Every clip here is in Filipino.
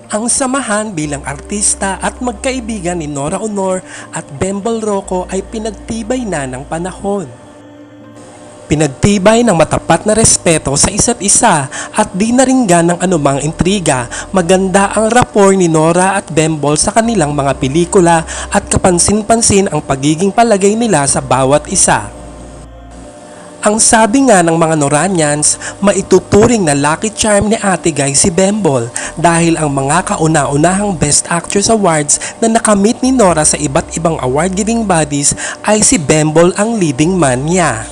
Ang samahan bilang artista at magkaibigan ni Nora Aunor at Bembol Rocco ay pinagtibay na ng panahon. Pinagtibay ng matapat na respeto sa isa't isa at di naringgan ng anumang intriga. Maganda ang rapport ni Nora at Bembol sa kanilang mga pelikula at kapansin-pansin ang pagiging palagay nila sa bawat isa. Ang sabi nga ng mga Noranians, maituturing na lucky charm ni Ate Guy si Bembol dahil ang mga kauna-unahang Best Actress Awards na nakamit ni Nora sa iba't ibang award-giving bodies ay si Bembol ang leading man niya.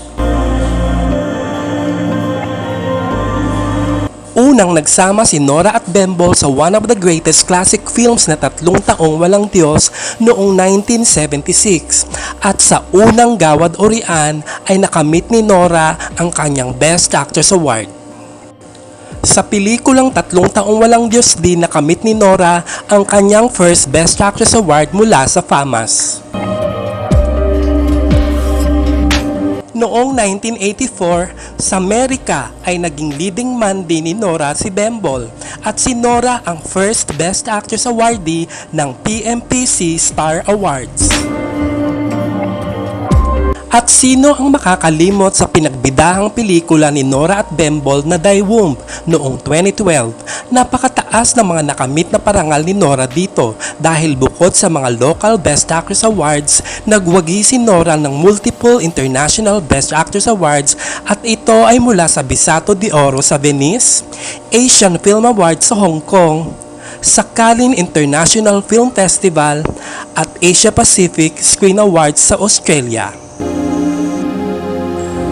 Unang nagsama si Nora at Bembol sa one of the greatest classic films na 3 taong walang Diyos noong 1976 at sa unang Gawad Orian ay nakamit ni Nora ang kanyang Best Actress Award. Sa pelikulang 3 taong walang Diyos din nakamit ni Nora ang kanyang first Best Actress Award mula sa FAMAS. Noong 1984, sa Amerika ay naging leading man din ni Nora si Bembol at si Nora ang first Best Actress awardee ng PMPC Star Awards. At sino ang makakalimot sa pinagbidahang pelikula ni Nora at Bembol na Die Womb noong 2012? Napakataas ng mga nakamit na parangal ni Nora dito dahil bukod sa mga local Best Actress Awards, nagwagi si Nora ng multiple international Best Actress Awards at ito ay mula sa Bisato de Oro sa Venice, Asian Film Awards sa Hong Kong, Sakhalin International Film Festival at Asia Pacific Screen Awards sa Australia.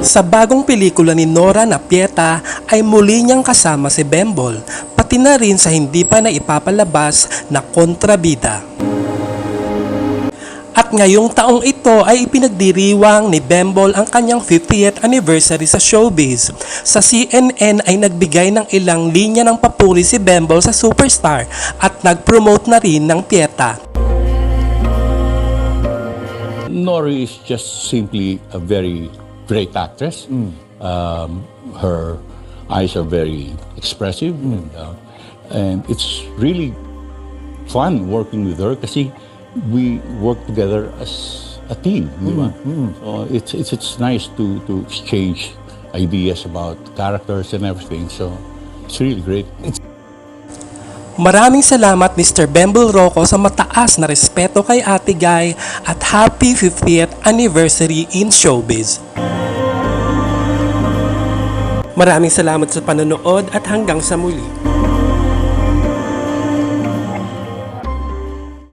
Sa bagong pelikula ni Nora na Pieta ay muli niyang kasama si Bembol, pati na rin sa hindi pa na ipapalabas na Kontrabida. At ngayong taong ito ay ipinagdiriwang ni Bembol ang kanyang 50th anniversary sa showbiz. Sa CNN ay nagbigay ng ilang linya ng papuri si Bembol sa Superstar at nag-promote na rin ng Pieta. Nora is just simply a very great actress. Her eyes are very expressive, and it's really fun working with her kasi we work together as a team. So it's nice to exchange ideas about characters and everything. So it's really great. Maraming salamat Mr. Bembol Rocco sa mataas na respeto kay Ate Guy at happy 50th anniversary in showbiz. Maraming salamat sa panonood at hanggang sa muli.